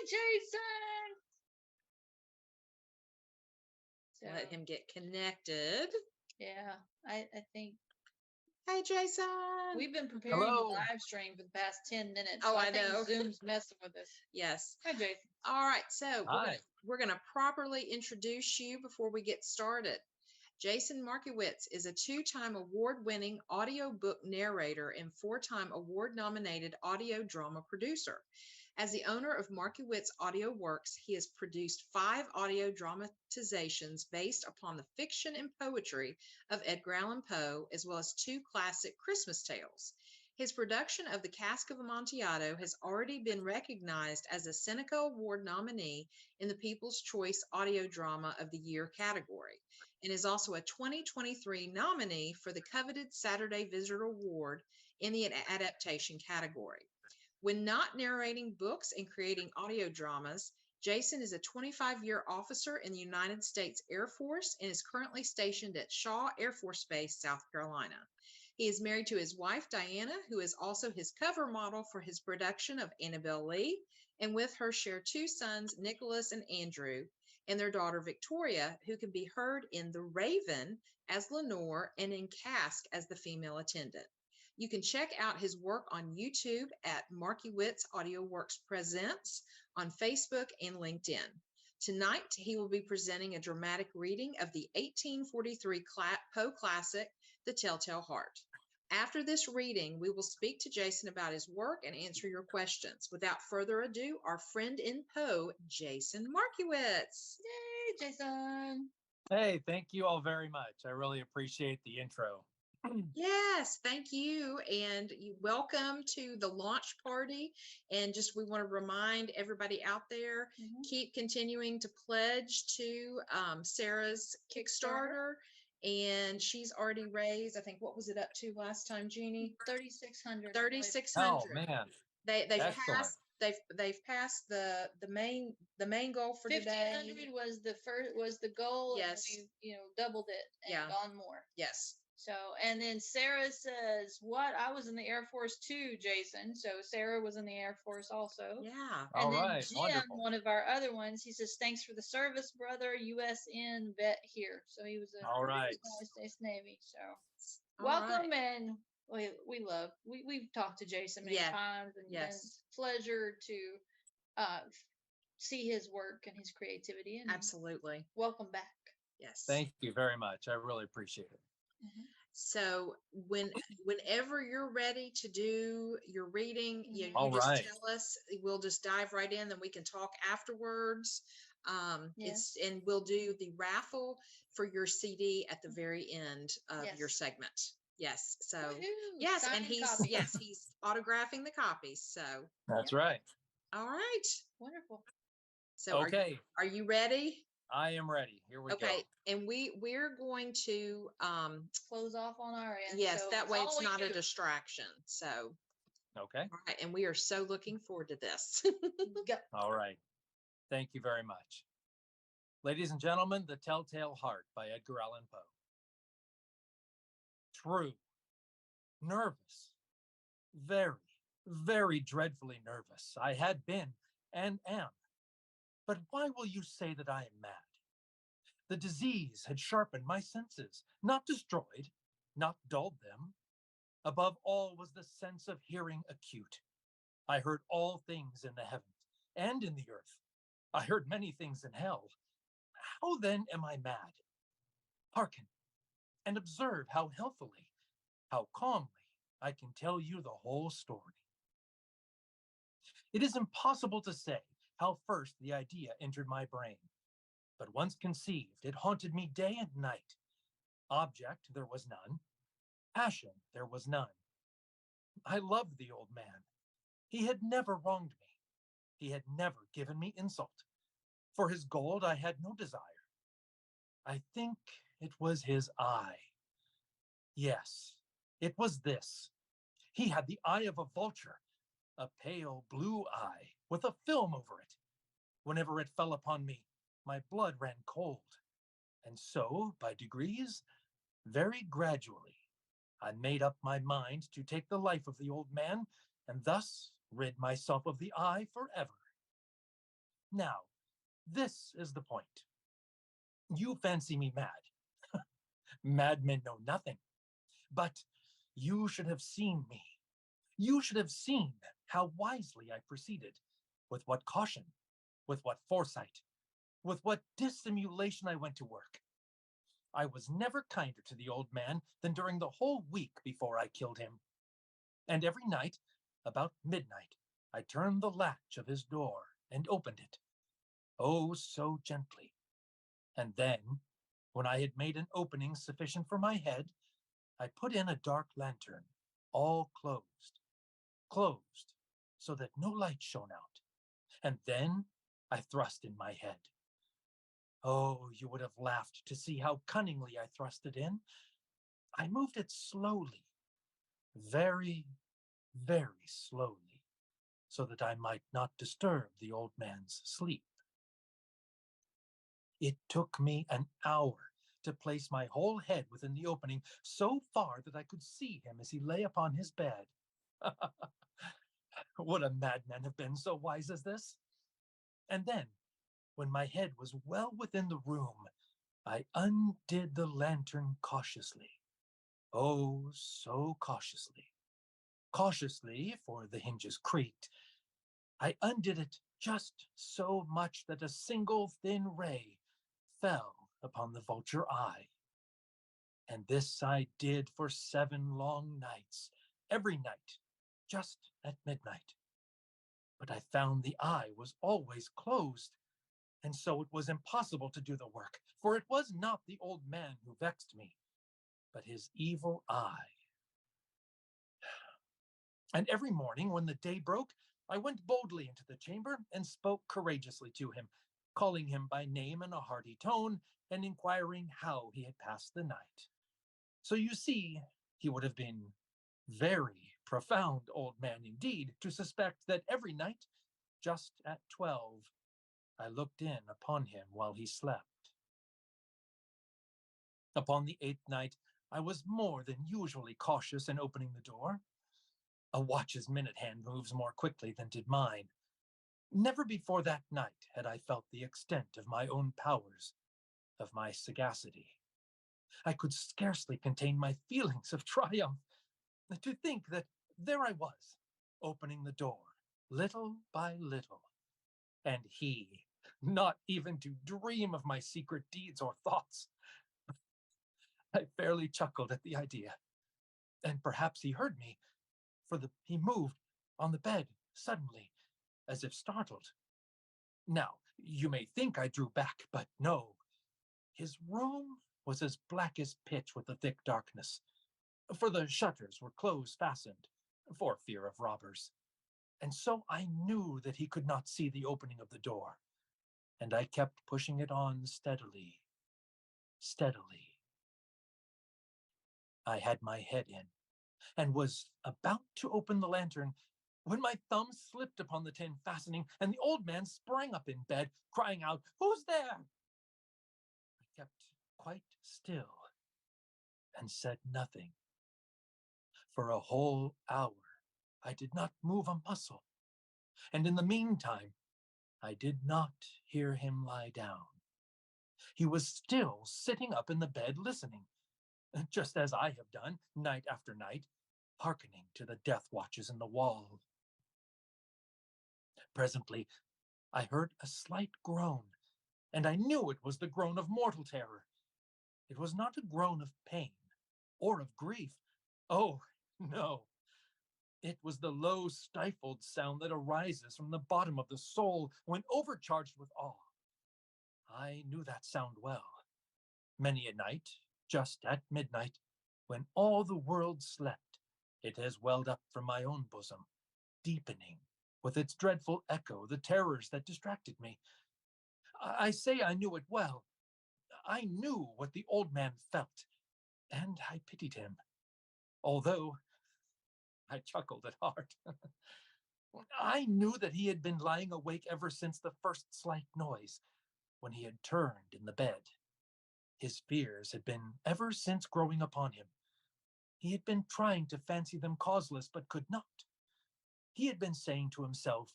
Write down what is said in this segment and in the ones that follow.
Jason. So, Let him get connected. yeah, I think Hey, Jason. we've been preparing the live stream for the past 10 minutes. Oh, so I know. Think Zoom's messing with us. Yes. Hi, Jason. All right. So we're gonna properly introduce you before we get started. Jason Markiewitz is a 2-time award-winning audiobook narrator and 4-time award-nominated audio drama producer. As the owner of Markiewitz Audio Works, he has produced 5 audio dramatizations based upon the fiction and poetry of Edgar Allan Poe, as well as 2 classic Christmas tales. His production of The Cask of Amontillado has already been recognized as a Seneca Award nominee in the People's Choice Audio Drama of the Year category, and is also a 2023 nominee for the coveted Saturday Visitor Award in the adaptation category. When not narrating books and creating audio dramas, Jason is a 25-year officer in the United States Air Force and is currently stationed at Shaw Air Force Base, South Carolina. He is married to his wife, Diana, who is also his cover model for his production of Annabelle Lee, and with her share 2 sons, Nicholas and Andrew, and their daughter, Victoria, who can be heard in The Raven as Lenore and in Cask as the female attendant. You can check out his work on YouTube at Markiewitz Audio Works Presents on Facebook and LinkedIn. Tonight, he will be presenting a dramatic reading of the 1843 Poe classic, The Telltale Heart. After this reading, we will speak to Jason about his work and answer your questions. Without further ado, our friend in Poe, Jason Markiewitz. Yay, Jason. Hey, thank you all very much. I really appreciate the intro. Yes, thank you. And welcome to the launch party. And just we want to remind everybody out there, keep continuing to pledge to Sarah's Kickstarter. And she's already raised, I think, what was it up to last time, Jeannie? 3,600. 3,600. Oh man, they've passed the main goal for today. 1,500 was the goal. Yes, and we doubled it and gone more. Yes. So, and then Sarah says, "What? I was in the Air Force too, Jason." So Sarah was in the Air Force also. Yeah. And all then right, Jim, wonderful. one of our other ones, he says, "Thanks for the service, brother. USN vet here." So he was a United States Navy. So All welcome, right. And we've talked to Jason many times, and it's a pleasure to see his work and his creativity. And absolutely, welcome back. Yes, thank you very much. I really appreciate it. So whenever you're ready to do your reading, you just tell us. We'll just dive right in, then we can talk afterwards. And we'll do the raffle for your CD at the very end of your segment. Yes. So yes, and he's autographing the copies. So that's right. All right. Wonderful. So okay, are you ready? I am ready. Here we go. Okay, and we're going to close off on our end. Yes, so that way it's not a distraction. So okay. All right, and we are so looking forward to this. All right. Thank you very much. Ladies and gentlemen, The Telltale Heart by Edgar Allan Poe. True. Nervous. Very, very dreadfully nervous. I had been and am. But why will you say that I am mad? The disease had sharpened my senses, not destroyed, not dulled them. Above all was the sense of hearing acute. I heard all things in the heavens and in the earth. I heard many things in hell. How then am I mad? Hearken and observe how healthily, how calmly I can tell you the whole story. It is impossible to say how first the idea entered my brain. But once conceived, it haunted me day and night. Object there was none. Passion there was none. I loved the old man. He had never wronged me. He had never given me insult. For his gold I had no desire. I think it was his eye. Yes, it was this. He had the eye of a vulture, a pale blue eye with a film over it. Whenever it fell upon me, my blood ran cold. And so, by degrees, very gradually, I made up my mind to take the life of the old man and thus rid myself of the eye forever. Now, this is the point. You fancy me mad. Madmen know nothing. But you should have seen me. You should have seen how wisely I proceeded, with what caution, with what foresight, with what dissimulation I went to work. I was never kinder to the old man than during the whole week before I killed him. And every night, about midnight, I turned the latch of his door and opened it. Oh, so gently. And then, when I had made an opening sufficient for my head, I put in a dark lantern, all closed, so that no light shone out. And then I thrust in my head. Oh, you would have laughed to see how cunningly I thrust it in. I moved it slowly, very, very slowly, so that I might not disturb the old man's sleep. It took me an hour to place my whole head within the opening, so far that I could see him as he lay upon his bed. Would a madman have been so wise as this? And then, when my head was well within the room, I undid the lantern cautiously. Oh, so cautiously. Cautiously, for the hinges creaked. I undid it just so much that a single thin ray fell upon the vulture eye. And this I did for 7 long nights, every night, just at midnight. But I found the eye was always closed, and so it was impossible to do the work, for it was not the old man who vexed me, but his evil eye. And every morning when the day broke, I went boldly into the chamber and spoke courageously to him, calling him by name in a hearty tone and inquiring how he had passed the night. So you see, he would have been very profound old man indeed to suspect that every night, just at 12, I looked in upon him while he slept. Upon the 8th night, I was more than usually cautious in opening the door. A watch's minute hand moves more quickly than did mine. Never before that night had I felt the extent of my own powers, of my sagacity. I could scarcely contain my feelings of triumph. To think that there I was, opening the door, little by little, and he, not even to dream of my secret deeds or thoughts. I fairly chuckled at the idea. And perhaps he heard me, for he moved on the bed suddenly, as if startled. Now, you may think I drew back, but no. His room was as black as pitch with the thick darkness, for the shutters were close fastened, for fear of robbers. And so I knew that he could not see the opening of the door, and I kept pushing it on steadily. I had my head in, and was about to open the lantern, when my thumb slipped upon the tin fastening, and the old man sprang up in bed, crying out, "Who's there?" I kept quite still, and said nothing. For a whole hour, I did not move a muscle, and in the meantime, I did not hear him lie down. He was still sitting up in the bed listening, just as I have done night after night, hearkening to the death watches in the wall. Presently, I heard a slight groan, and I knew it was the groan of mortal terror. It was not a groan of pain or of grief. Oh, no. It was the low, stifled sound that arises from the bottom of the soul when overcharged with awe. I knew that sound well. Many a night, just at midnight, when all the world slept, it has welled up from my own bosom, deepening, with its dreadful echo, the terrors that distracted me. I say I knew it well. I knew what the old man felt, and I pitied him, although I chuckled at heart. I knew that he had been lying awake ever since the first slight noise, when he had turned in the bed. His fears had been ever since growing upon him. He had been trying to fancy them causeless, but could not. He had been saying to himself,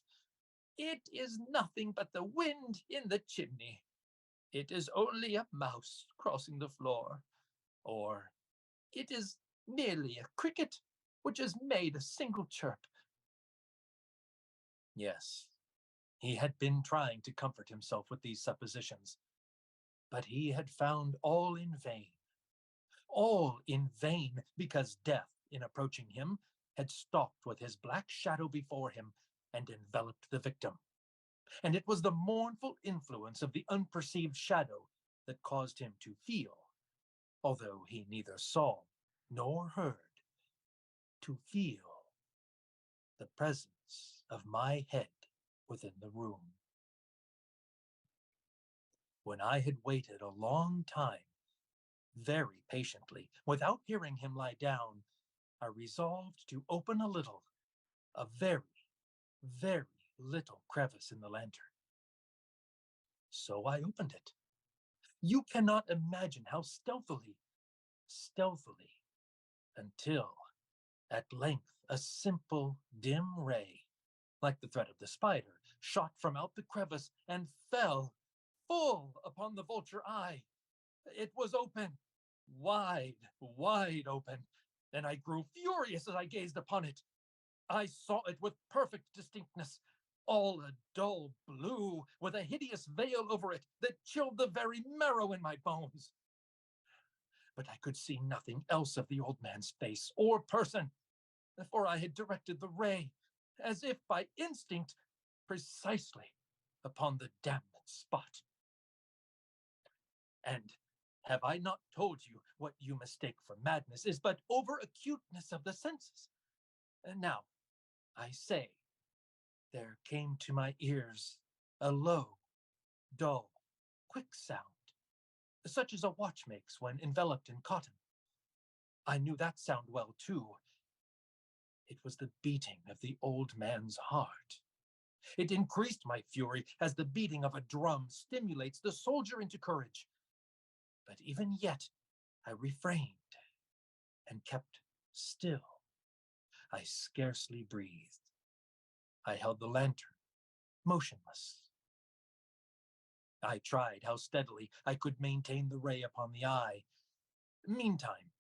It is nothing but the wind in the chimney. It is only a mouse crossing the floor. Or it is merely a cricket which has made a single chirp. Yes, he had been trying to comfort himself with these suppositions, but he had found all in vain. All in vain, because death, in approaching him, had stalked with his black shadow before him and enveloped the victim. And it was the mournful influence of the unperceived shadow that caused him to feel, although he neither saw nor heard, to feel the presence of my head within the room. When I had waited a long time, very patiently, without hearing him lie down, I resolved to open a very, very little crevice in the lantern. So I opened it. You cannot imagine how stealthily, until at length a simple, dim ray, like the thread of the spider, shot from out the crevice and fell full upon the vulture eye. It was open, wide, wide open, and I grew furious as I gazed upon it. I saw it with perfect distinctness, all a dull blue, with a hideous veil over it that chilled the very marrow in my bones. But I could see nothing else of the old man's face or person, for I had directed the ray, as if by instinct, precisely upon the damned spot. And have I not told you what you mistake for madness is but over-acuteness of the senses? And now, I say, there came to my ears a low, dull, quick sound, such as a watch makes when enveloped in cotton. I knew that sound well, too. It was the beating of the old man's heart. It increased my fury as the beating of a drum stimulates the soldier into courage. But even yet, I refrained and kept still. I scarcely breathed. I held the lantern, motionless. I tried how steadily I could maintain the ray upon the eye. Meantime,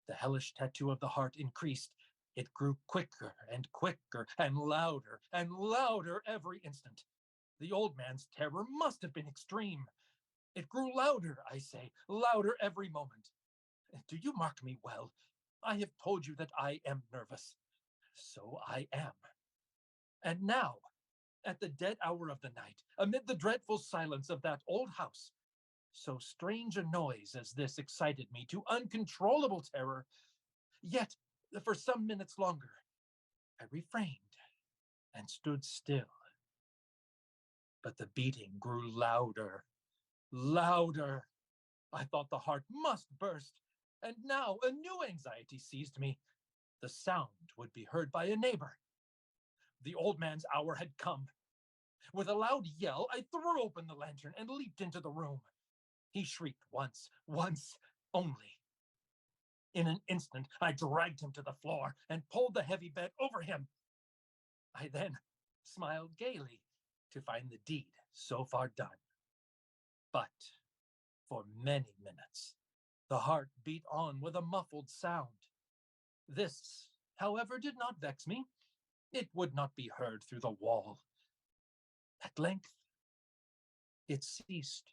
the hellish tattoo of the heart increased. It grew quicker and louder every instant. The old man's terror must have been extreme. It grew louder, I say, louder every moment. Do you mark me well? I have told you that I am nervous. So I am. And now, at the dead hour of the night, amid the dreadful silence of that old house, so strange a noise as this excited me to uncontrollable terror. Yet, for some minutes longer, I refrained and stood still. But the beating grew louder. I thought the heart must burst, and now a new anxiety seized me. The sound would be heard by a neighbor. The old man's hour had come. With a loud yell, I threw open the lantern and leaped into the room. He shrieked once only. In an instant, I dragged him to the floor and pulled the heavy bed over him. I then smiled gaily to find the deed so far done. But for many minutes, the heart beat on with a muffled sound. This, however, did not vex me. It would not be heard through the wall. At length, it ceased.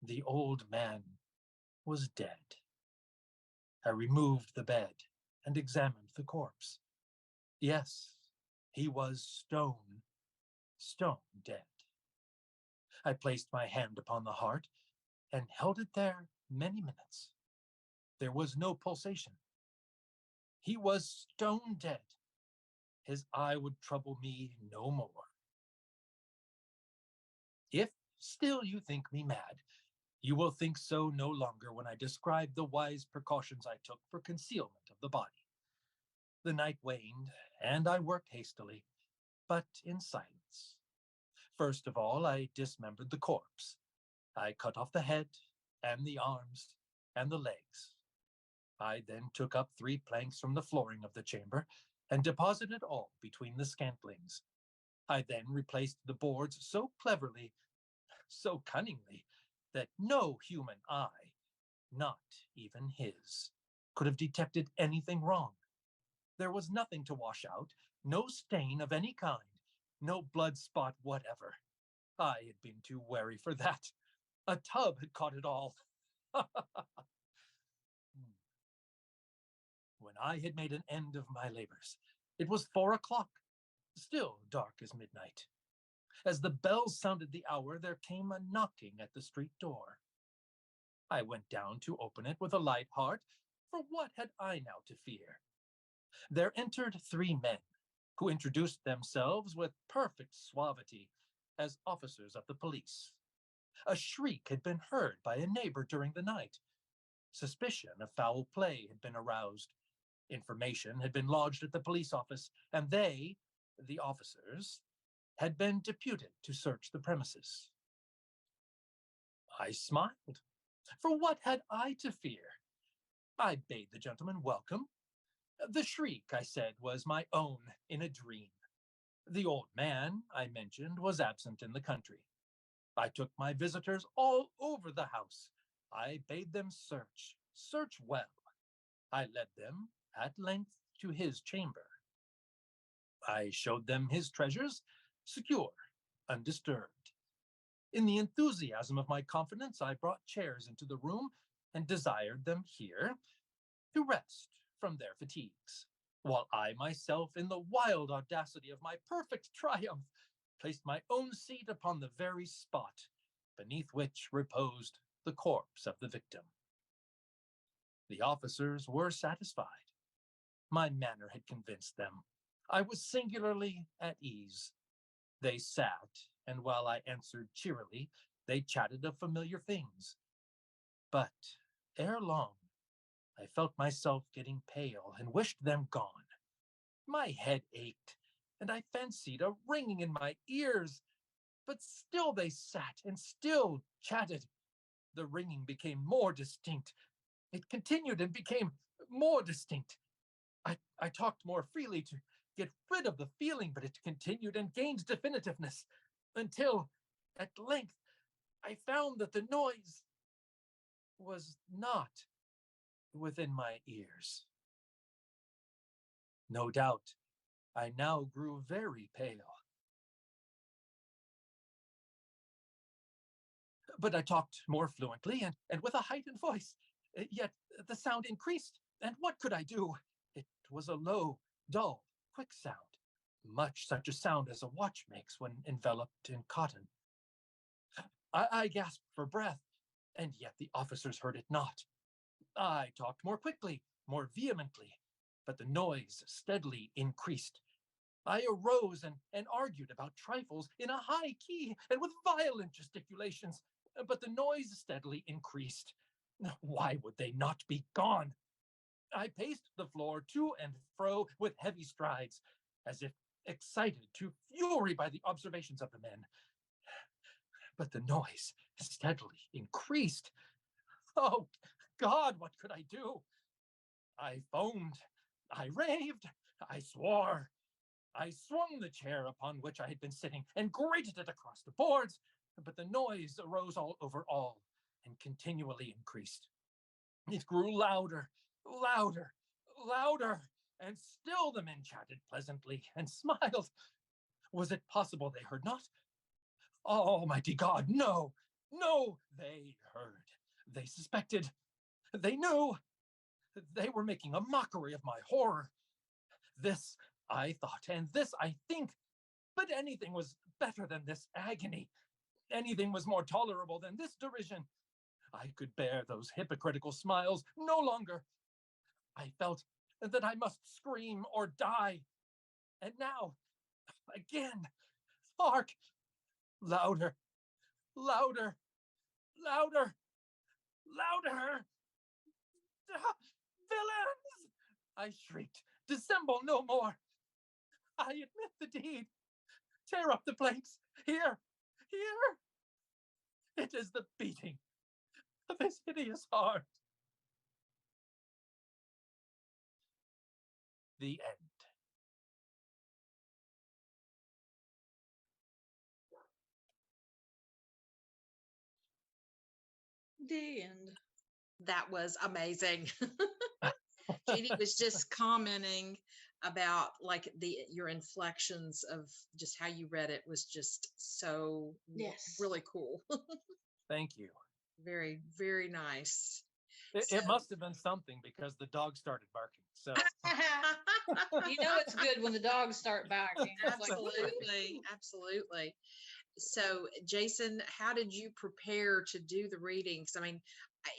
The old man was dead. I removed the bed and examined the corpse. Yes, he was stone dead. I placed my hand upon the heart and held it there many minutes. There was no pulsation. He was stone dead. His eye would trouble me no more. If still you think me mad, you will think so no longer when I describe the wise precautions I took for concealment of the body. The night waned, and I worked hastily, but in silence. First of all, I dismembered the corpse. I cut off the head, and the arms, and the legs. I then took up 3 planks from the flooring of the chamber, and deposited all between the scantlings. I then replaced the boards so cleverly, so cunningly, that no human eye, not even his, could have detected anything wrong. There was nothing to wash out, no stain of any kind, no blood spot whatever. I had been too wary for that. A tub had caught it all. When I had made an end of my labors, it was 4 o'clock, still dark as midnight. As the bells sounded the hour, there came a knocking at the street door. I went down to open it with a light heart, for what had I now to fear? There entered 3 men, who introduced themselves with perfect suavity as officers of the police. A shriek had been heard by a neighbor during the night. Suspicion of foul play had been aroused. Information had been lodged at the police office, and they, the officers, had been deputed to search the premises. I smiled, for what had I to fear? I bade the gentleman welcome. The shriek, I said, was my own in a dream. The old man, I mentioned, was absent in the country. I took my visitors all over the house. I bade them search well. I led them, at length, to his chamber. I showed them his treasures, secure, undisturbed. In the enthusiasm of my confidence, I brought chairs into the room and desired them here to rest from their fatigues, while I myself, in the wild audacity of my perfect triumph, placed my own seat upon the very spot beneath which reposed the corpse of the victim. The officers were satisfied. My manner had convinced them. I was singularly at ease. They sat, and while I answered cheerily, they chatted of familiar things. But ere long, I felt myself getting pale and wished them gone. My head ached, and I fancied a ringing in my ears. But still they sat and still chatted. The ringing became more distinct. It continued and became more distinct. I talked more freely to get rid of the feeling, but it continued and gained definitiveness until, at length, I found that the noise was not within my ears. No doubt, I now grew very pale. But I talked more fluently and with a heightened voice. Yet the sound increased, and what could I do? It was a low, dull, quick sound, much such a sound as a watch makes when enveloped in cotton. I gasped for breath, and yet the officers heard it not. I talked more quickly, more vehemently, but the noise steadily increased. I arose and argued about trifles in a high key and with violent gesticulations, but the noise steadily increased. Why would they not be gone? I paced the floor to and fro with heavy strides, as if excited to fury by the observations of the men. But the noise steadily increased. Oh, God, what could I do? I foamed, I raved, I swore. I swung the chair upon which I had been sitting and grated it across the boards, but the noise arose all over all and continually increased. It grew louder, louder, louder, and still the men chatted pleasantly and smiled. Was it possible they heard not? Almighty God, no, no, they heard. They suspected. They knew. They were making a mockery of my horror. This I thought, and this I think, but anything was better than this agony. Anything was more tolerable than this derision. I could bear those hypocritical smiles no longer. I felt that I must scream or die. And now, again, hark! Louder, louder, louder, louder! Ah, villains! I shrieked. Dissemble no more. I admit the deed. Tear up the planks. Here, here. It is the beating of his hideous heart. The end. The end. That was amazing. Jeannie was just commenting about like your inflections of just how you read it was just so really cool. Thank you. Very, very nice. It must have been something because the dog started barking. So it's good when the dogs start barking. Absolutely, absolutely. So, Jason, how did you prepare to do the readings? I mean,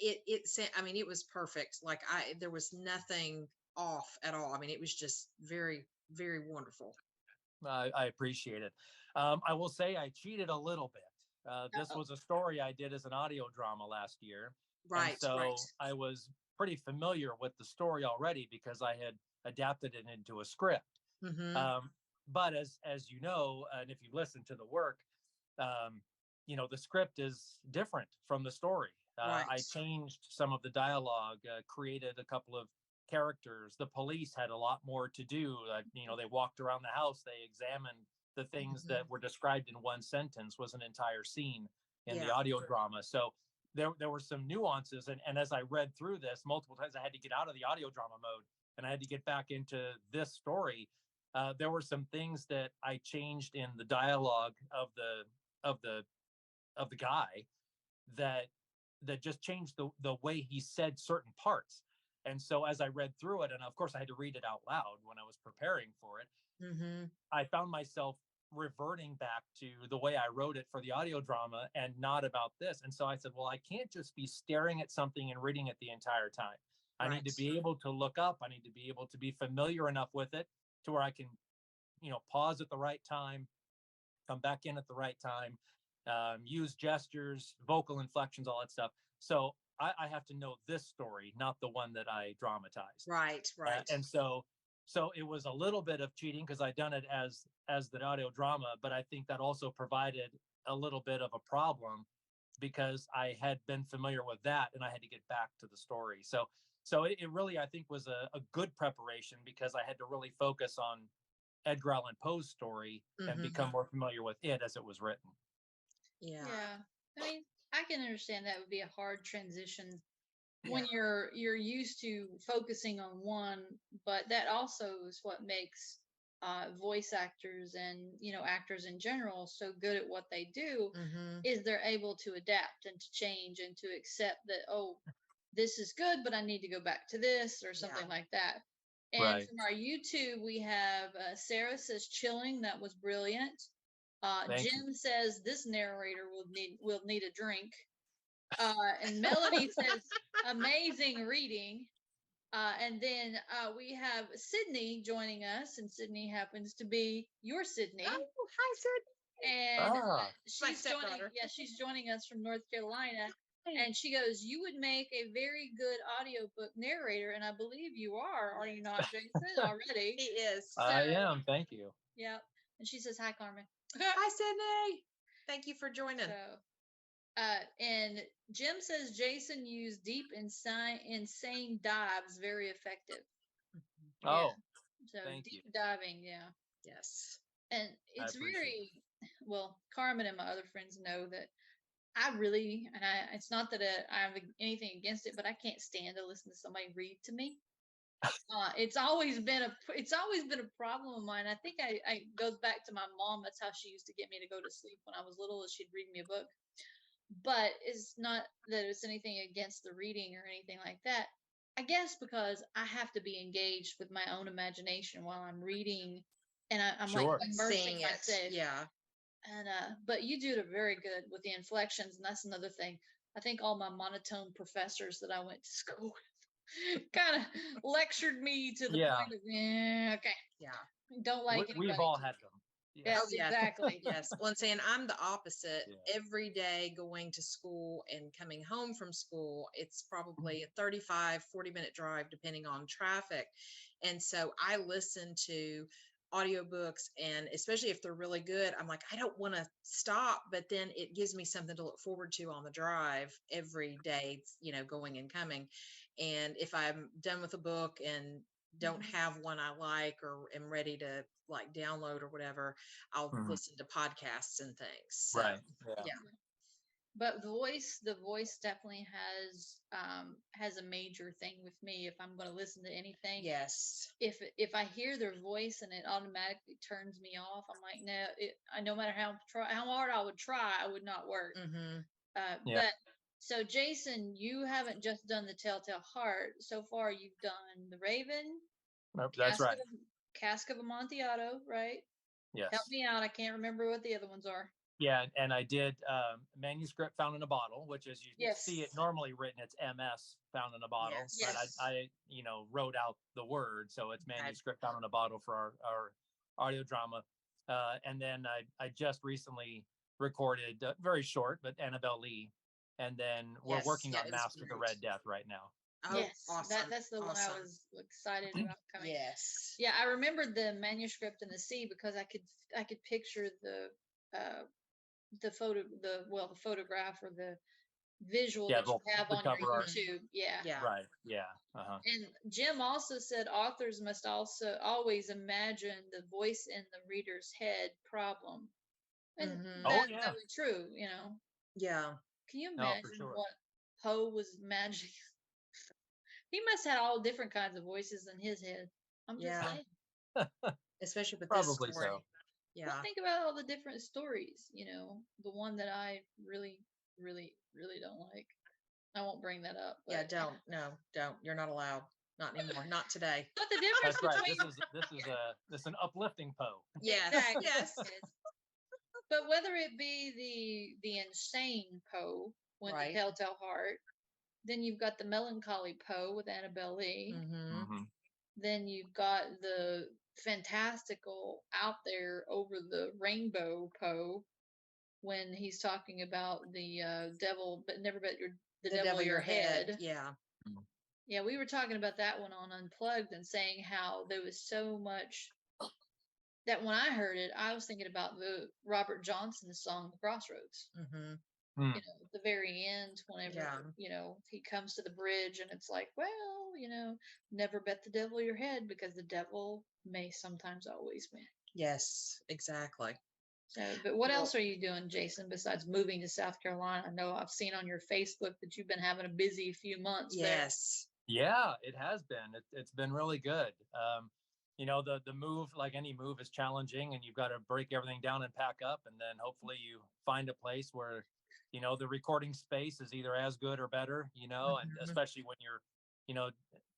it was perfect. Like there was nothing off at all. I mean, it was just very, very wonderful. I appreciate it. I will say I cheated a little bit. This was a story I did as an audio drama last year. Right. And so right. I was pretty familiar with the story already because I had adapted it into a script. Mm-hmm. But as you know, and if you listen to the work, the script is different from the story. Right. I changed some of the dialogue, created a couple of characters. The police had a lot more to do. They walked around the house, they examined the things Mm-hmm. that were described in one sentence was an entire scene in the Yeah. audio drama. So there were some nuances. And as I read through this multiple times, I had to get out of the audio drama mode and I had to get back into this story. There were some things that I changed in the dialogue of the guy that just changed the way he said certain parts. And so as I read through it, and of course I had to read it out loud when I was preparing for it, Mm-hmm. I found myself reverting back to the way I wrote it for the audio drama and not about this. And so I said, well, I can't just be staring at something and reading it the entire time. I need to be able to look up. I need to be able to be familiar enough with it to where I can, pause at the right time, come back in at the right time, use gestures, vocal inflections, all that stuff. So I have to know this story, not the one that I dramatized. Right. And so it was a little bit of cheating because I'd done it as the audio drama, but I think that also provided a little bit of a problem because I had been familiar with that and I had to get back to the story. So it really, I think, was a good preparation because I had to really focus on Edgar Allan Poe's story and become more familiar with it as it was written. Yeah. I mean, I can understand that would be a hard transition when you're used to focusing on one, but that also is what makes voice actors and actors in general so good at what they do. Is they're able to adapt and to change and to accept that, oh, this is good, but I need to go back to this or something like that. And from our YouTube, we have Sarah says chilling. That was brilliant. Jim says this narrator will need a drink. And Melanie says amazing reading. And then we have Sydney joining us, and Sydney happens to be your Sydney. Oh, hi, Sydney. And she's joining us from North Carolina. And she goes, you would make a very good audiobook narrator. And I believe you are you not, Jason, already? He is. So, I am. Thank you. Yeah. And she says, hi, Carmen. Hi, Sydney. Thank you for joining. And Jim says Jason used deep, insane dives, very effective. Oh, so thank deep you. diving, Yes. And it's very well. Carmen and my other friends know that it's not that I have anything against it, but I can't stand to listen to somebody read to me. It's always been a problem of mine. I think I goes back to my mom. That's how she used to get me to go to sleep when I was little, is she'd read me a book. But it's not that it's anything against the reading or anything like that. I guess because I have to be engaged with my own imagination while I'm reading, and I'm like immersing myself. Yeah. And but you do it very good with the inflections, and that's another thing. I think all my monotone professors that I went to school with kind of lectured me to the point of okay, don't like it. We've all had them. Yes, exactly. Yes. Well, and saying I'm the opposite. Every day going to school and coming home from school, it's probably a 35, 40-minute drive, depending on traffic. And so I listen to audiobooks, and especially if they're really good, I'm like, I don't want to stop, but then it gives me something to look forward to on the drive every day, going and coming. And if I'm done with a book and don't have one I like or am ready to like download or whatever, I'll listen to podcasts and things. So, right. But the voice definitely has a major thing with me. If I'm going to listen to anything, Yes. if I hear their voice and it automatically turns me off, I'm like, no, no matter how hard I would try, I would not work. Mm-hmm. Yeah. But so Jason, you haven't just done the Telltale Heart. So far, you've done the Raven, That's right. Cask of Amontillado, right? Yes. Help me out. I can't remember what the other ones are. Yeah, and I did manuscript found in a bottle, which is you see it normally written, it's MS found in a bottle, Yes. but I wrote out the word, so it's manuscript found in a bottle for our audio drama. And then I just recently recorded, very short, but Annabelle Lee, and then we're working on Mask of the Red Death right now. Oh, yes, awesome. that's the one I was excited about coming. Yes. Yeah, I remembered the manuscript in the sea because I could picture the photograph or the visual that you have on your YouTube. Yeah. Right. Yeah. And Jim also said authors must also always imagine the voice in the reader's head problem. And that's really true, Yeah. Can you imagine what Poe was imagining? He must have all different kinds of voices in his head. I'm just saying. Especially with Probably this story. so. Yeah. Well, think about all the different stories, the one that I really, really, really don't like. I won't bring that up. But... Yeah, don't. You're not allowed. Not anymore. Not today. But the difference between this is an uplifting Poe. Yes. Exactly. Yes. But whether it be the insane Poe with the Telltale Heart, then you've got the melancholy Poe with Annabelle Lee. Mm-hmm. Then you've got the fantastical out there over the rainbow Poe when he's talking about the devil, but never bet the devil your head. Yeah. Yeah, we were talking about that one on Unplugged and saying how there was so much that when I heard it, I was thinking about the Robert Johnson song, The Crossroads. Mm-hmm. At the very end, whenever, he comes to the bridge and it's like, well, never bet the devil your head because the devil may sometimes always win. Yes, exactly. So, but what else are you doing, Jason, besides moving to South Carolina? I know I've seen on your Facebook that you've been having a busy few months yes. there. Yeah, it has been. It's been really good. The move, like any move, is challenging, and you've got to break everything down and pack up, and then hopefully you find a place where, the recording space is either as good or better, and especially when you're,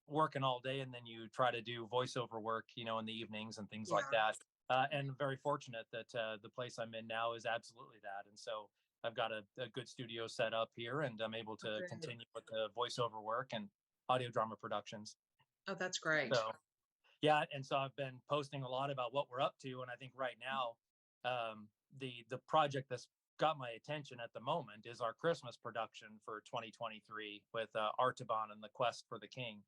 working all day and then you try to do voiceover work, in the evenings and things like that. And very fortunate that the place I'm in now is absolutely that. And so I've got a good studio set up here, and I'm able to continue with the voiceover work and audio drama productions. Oh, that's great. So, yeah, and so I've been posting a lot about what we're up to, and I think right now, the project that's got my attention at the moment is our Christmas production for 2023 with Artaban and the Quest for the King.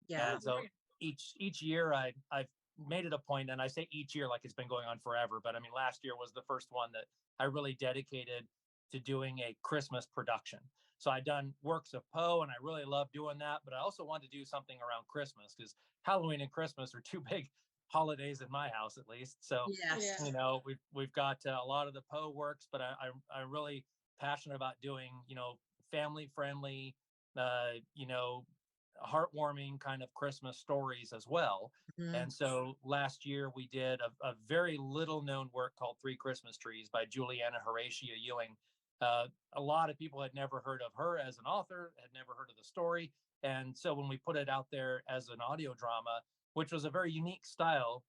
Yeah. And so each year I've made it a point, and I say each year like it's been going on forever, but I mean last year was the first one that I really dedicated to doing a Christmas production. So I'd done works of Poe, and I really love doing that, but I also wanted to do something around Christmas because Halloween and Christmas are two big holidays in my house, at least. So we've got a lot of the Poe works, but I'm really passionate about doing family friendly, heartwarming kind of Christmas stories as well. Mm-hmm. And so last year we did a very little known work called 3 Christmas Trees by Juliana Horatia Ewing. A lot of people had never heard of her as an author, had never heard of the story. And so when we put it out there as an audio drama, which was a very unique style,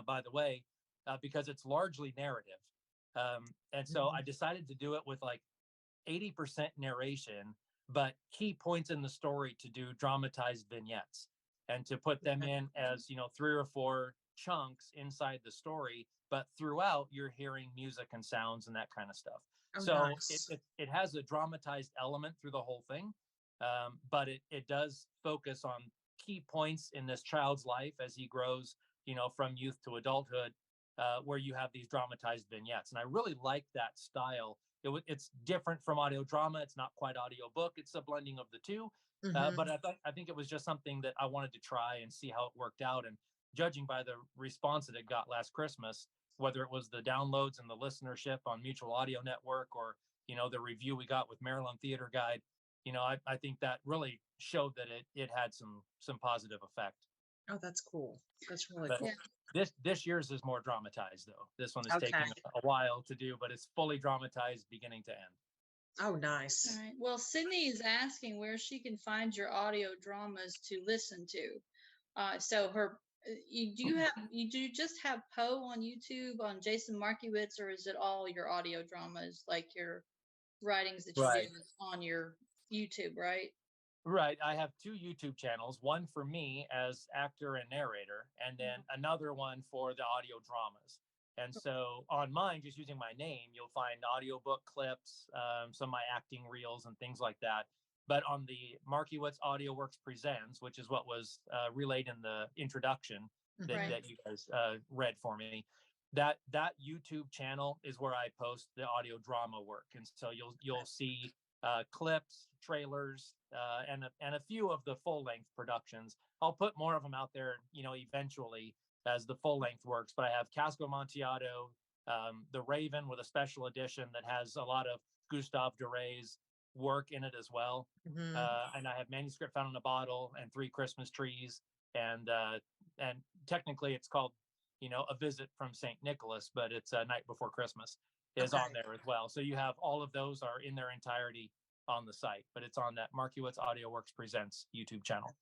by the way, because it's largely narrative. And so I decided to do it with like 80% narration, but key points in the story to do dramatized vignettes and to put them in as 3 or 4 chunks inside the story, but throughout you're hearing music and sounds and that kind of stuff. It has a dramatized element through the whole thing, but it does focus on key points in this child's life as he grows from youth to adulthood, where you have these dramatized vignettes. And I really like that style. It's different from audio drama. It's not quite audio book. It's a blending of the two. But I think it was just something that I wanted to try and see how it worked out. And judging by the response that it got last Christmas, whether it was the downloads and the listenership on Mutual Audio Network or the review we got with Maryland Theater Guide, I think that really showed that it had some positive effect. Oh, that's cool. That's really But cool. this year's is more dramatized though. This one is Okay. taking a while to do, but it's fully dramatized beginning to end. Oh, nice. All right. Well, Sydney is asking where she can find your audio dramas to listen to. So you do just have Poe on YouTube on Jason Markiewitz, or is it all your audio dramas, like your writings that you Right. do on your YouTube, right? Right. I have 2 YouTube channels, one for me as actor and narrator, and then another one for the audio dramas. And so on mine, just using my name, you'll find audiobook clips, some of my acting reels and things like that. But on the Markiewitz Audio Works Presents, which is what was relayed in the introduction that, Right. that you guys read for me, that YouTube channel is where I post the audio drama work. And so you'll see clips, trailers, and a few of the full length productions. I'll put more of them out there, eventually as the full length works. But I have Casco Amontillado, The Raven with a special edition that has a lot of Gustave Doré's work in it as well. Mhm. And I have Manuscript Found in a Bottle and 3 Christmas Trees, and technically it's called A Visit from St. Nicholas, but it's A Night Before Christmas is Okay. on there as well. So you have all of those are in their entirety on the site, but it's on that Markiewitz Audio Works Presents YouTube channel.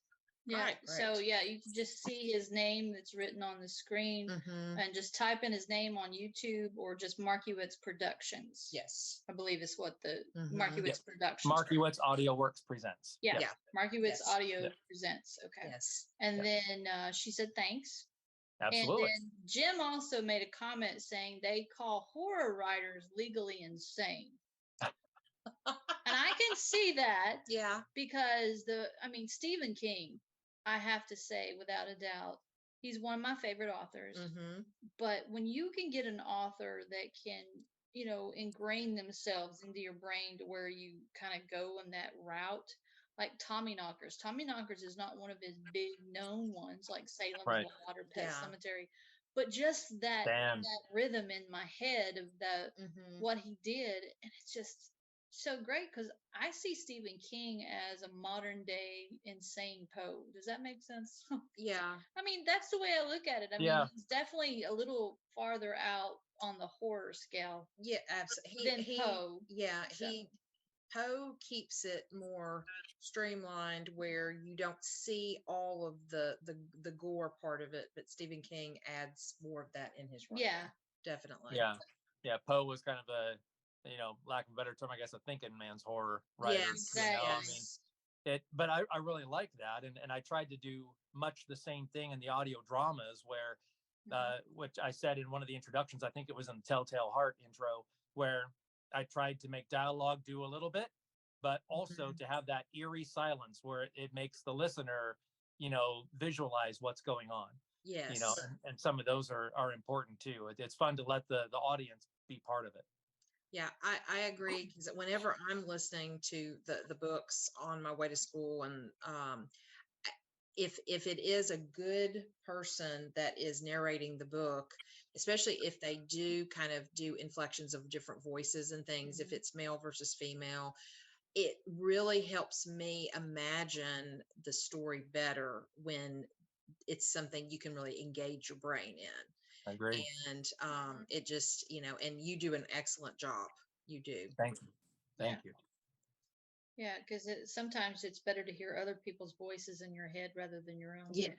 Yeah. Right, So great. yeah, you can just see his name that's written on the screen, Mhm. and just type in his name on YouTube, or just Markiewitz Productions. Yes. I believe is what the Mhm. Markiewitz Yep. Productions. Markiewitz Audio Works Presents. Yeah. Yeah. Markiewitz Yes. Audio Yep. Presents. Okay. Yes. And Yep. then she said thanks. Absolutely. And then Jim also made a comment saying they call horror writers legally insane. And I can see that Yeah. because Stephen King, I have to say, without a doubt, he's one of my favorite authors. Mhm. But when you can get an author that can, ingrain themselves into your brain to where you kind of go in that route, like Tommy Knockers. Tommy Knockers is not one of his big known ones like Salem Right. and the Water Pet Yeah. Cemetery, but just that Damn. rhythm in my head of Mhm. what he did, and it's just so great because I see Stephen King as a modern day insane Poe. Does that make sense? Yeah. I mean, that's the way I look at it. I Yeah. mean, he's definitely a little farther out on the horror scale Yeah, absolutely. than Poe. Yeah, So, Poe keeps it more streamlined where you don't see all of the gore part of it, but Stephen King adds more of that in his writing. yeah, Definitely. Yeah. Poe was kind of a, lack of a better term, I guess, a thinking man's horror writer. Yes. Exactly. But I really like that. And I tried to do much the same thing in the audio dramas where, which I said in one of the introductions, I think it was in the Telltale Heart intro, where I tried to make dialogue do a little bit, but also to have that eerie silence where it makes the listener, visualize what's going on. Yes. And some of those are important too. It's fun to let the audience be part of it. Yeah, I agree because whenever I'm listening to the books on my way to school, and if it is a good person that is narrating the book, especially if they do kind of do inflections of different voices and things, if it's male versus female, it really helps me imagine the story better when it's something you can really engage your brain in. I agree. And it just, and you do an excellent job. You do. Thank you. Thank you. Yeah, because sometimes it's better to hear other people's voices in your head rather than your own. Yes.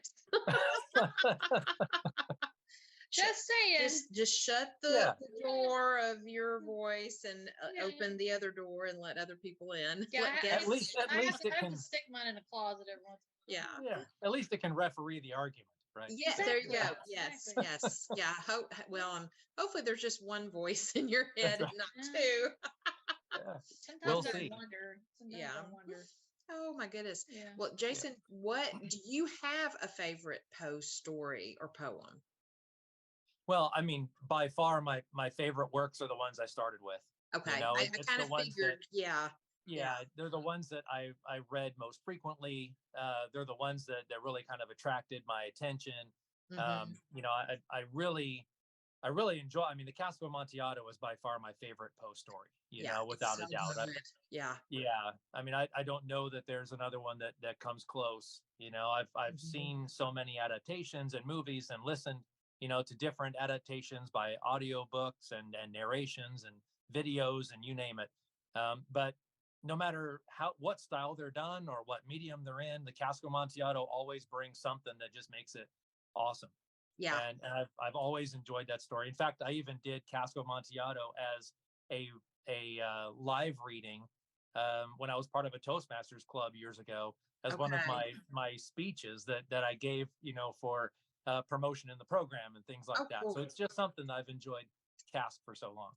Just saying. Just shut the door of your voice and open the other door and let other people in. Yeah, At least I it have can. to stick mine in a closet every once in a while. Yeah. Yeah. At least it can referee the argument, right? Yeah, Exactly. there you go. Yes, Exactly. yes. Yeah. Hopefully there's just one voice in your head and not two. Yeah. Sometimes We'll I see. wonder. Oh my goodness. Yeah. Well, Jason, what do you have a favorite Poe story or poem? Well, I mean, by far my favorite works are the ones I started with. Okay. I I kind of figured, yeah, they're the ones that I read most frequently. They're the ones that really kind of attracted my attention. Mhm. I really I really enjoy. I mean, the Cask of Amontillado is by far my favorite Poe story. Without a doubt. Yeah. Yeah, I mean, I don't know that there's another one that comes close. I've seen so many adaptations and movies and listened, to different adaptations by audiobooks and narrations and videos and you name it. But no matter what style they're done or what medium they're in, the Cask of Amontillado always brings something that just makes it awesome. Yeah. And I've always enjoyed that story. In fact, I even did Cask of Amontillado as a live reading when I was part of a Toastmasters club years ago, as one of my speeches that I gave, for promotion in the program and things like that. Cool. So it's just something that I've enjoyed Cask for so long.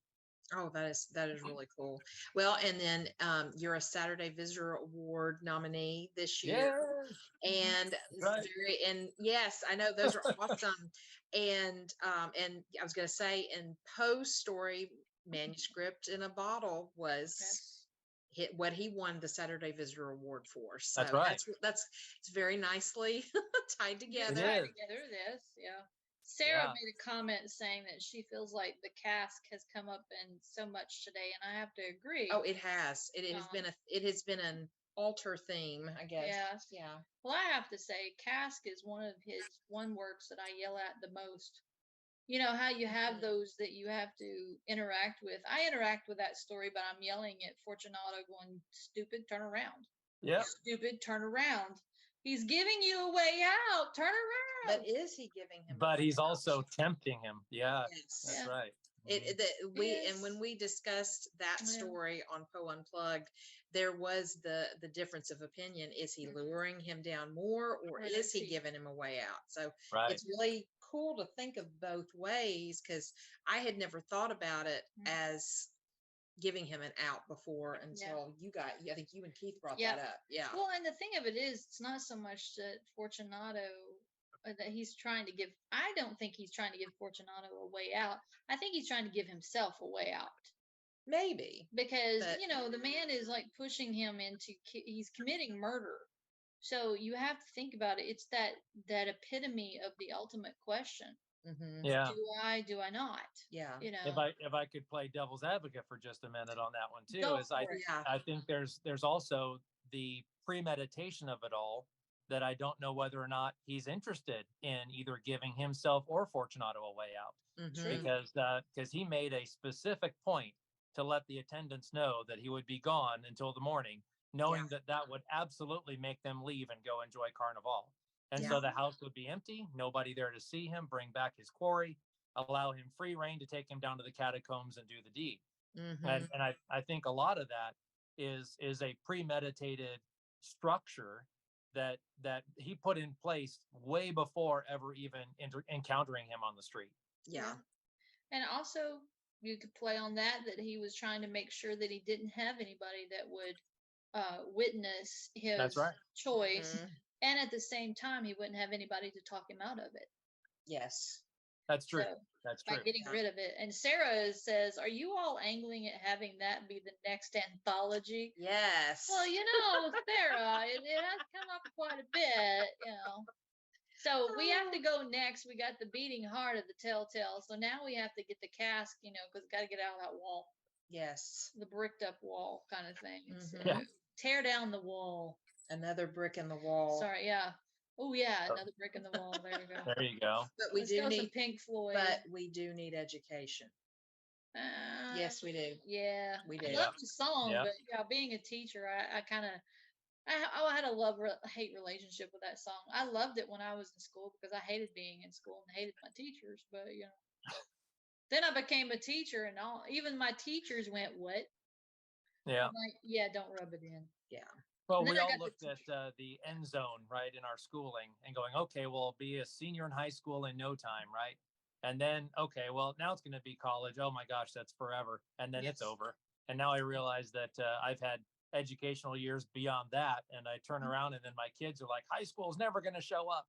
Oh, that is really cool. Well, and then you're a Saturday Visitor Award nominee this year. And and yes, I know those are awesome. And I was going to say, in Poe's story, Manuscript in a Bottle was what he won the Saturday Visitor Award for. So that's right. That's it's very nicely tied together. Tied together, this, yeah. Sarah made a comment saying that she feels like the cask has come up in so much today, and I have to agree. Oh, it has. It has been an altar theme, I guess. Yes. Yeah. Well, I have to say, Cask is one of his works that I yell at the most. You know how you have those that you have to interact with. I interact with that story, but I'm yelling at Fortunato, going, "Stupid, turn around." Yeah. Stupid, turn around. He's giving you a way out. Turn around. But is he giving him? But he's also tempting him. Yeah, that's right. And when we discussed that story on Poe Unplugged, there was the difference of opinion. Is he luring him down more, or is he giving him a way out? So it's really cool to think of both ways, because I had never thought about it as giving him an out before until I think you and Keith brought that up. Yeah. Well, and the thing of it is, it's not so much that Fortunato that he's trying to give. I don't think he's trying to give Fortunato a way out. I think he's trying to give himself a way out. Maybe. Because, the man is like pushing him into, he's committing murder. So you have to think about it. It's that epitome of the ultimate question. Mm-hmm. Yeah. Do I not? Yeah. If I could play devil's advocate for just a minute on that one too, I think there's also the premeditation of it all, that I don't know whether or not he's interested in either giving himself or Fortunato a way out. Mm-hmm. Because he made a specific point to let the attendants know that he would be gone until the morning, knowing that would absolutely make them leave and go enjoy Carnival. And so the house would be empty, nobody there to see him, bring back his quarry, allow him free reign to take him down to the catacombs and do the deed. Mm-hmm. And I think a lot of that is a premeditated structure that he put in place way before ever even encountering him on the street. Yeah. And also, you could play on that he was trying to make sure that he didn't have anybody that would witness his choice. Mm-hmm. And at the same time, he wouldn't have anybody to talk him out of it. Yes. That's true. So, that's true. By getting rid of it. And Sarah says, are you all angling at having that be the next anthology? Yes. Well, Sarah, it has come up quite a bit, So we have to go next. We got the beating heart of the Telltale. So now we have to get the cask, because got to get out of that wall. Yes. The bricked up wall kind of thing. Mm-hmm. Tear down the wall. Another brick in the wall. Sorry, yeah. Oh yeah, another brick in the wall. There you go. There you go. But we do need some Pink Floyd. But we do need education. Yes, we do. Yeah, we do. I love the song, but being a teacher, I kind of I had a love-hate relationship with that song. I loved it when I was in school because I hated being in school and hated my teachers. But then I became a teacher, and even my teachers went, "What?" Yeah. I'm like, yeah, don't rub it in. Yeah. Well, we all looked at the end zone, right, in our schooling and going, okay, well, I'll be a senior in high school in no time, right? And then, okay, well, now it's going to be college. Oh my gosh, that's forever. And then it's over. And now I realize that I've had educational years beyond that. And I turn around and then my kids are like, high school is never going to show up.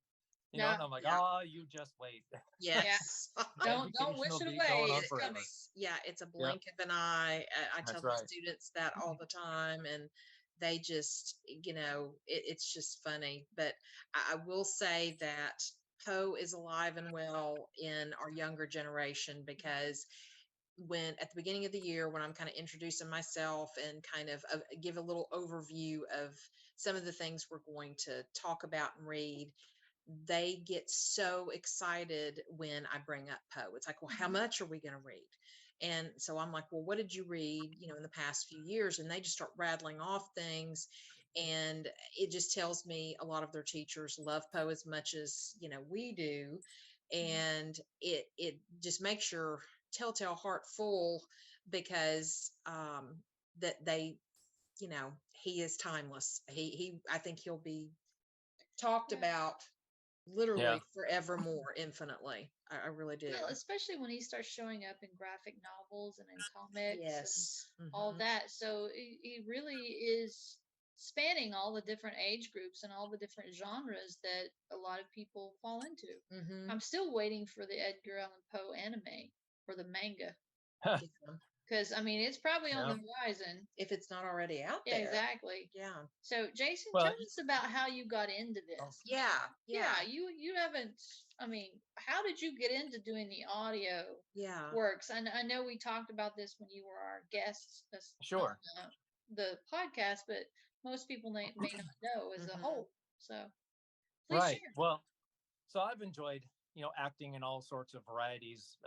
And I'm like, oh, you just wait. Yes. Don't wish it away. It's coming. Yeah, it's a blink of an eye. I tell the students that all the time. And they just, it's just funny. But I will say that Poe is alive and well in our younger generation, because when at the beginning of the year, when I'm kind of introducing myself and kind of give a little overview of some of the things we're going to talk about and read, they get so excited when I bring up Poe. It's like, well, how much are we going to read? And so I'm like, well, what did you read, in the past few years? And they just start rattling off things. And it just tells me a lot of their teachers love Poe as much as, we do. And it just makes your telltale heart full, because that they, he is timeless. I think he'll be talked about Yeah. literally forevermore, infinitely. I really do. Well, especially when he starts showing up in graphic novels and in comics and Yes. all that. So he really is spanning all the different age groups and all the different genres that a lot of people fall into. Mm-hmm. I'm still waiting for the Edgar Allan Poe anime or the manga, Yeah. because I mean it's probably on the horizon. If it's not already out Yeah, there. exactly. Yeah. So Jason, Well, tell us about how you got into this. Yeah. Yeah, you haven't. I mean, how did you get into doing the audio Yeah. works? And I know we talked about this when you were our guest sure. on the podcast, but most people may not know as a whole. So please Right. share. Well, so I've enjoyed, acting in all sorts of varieties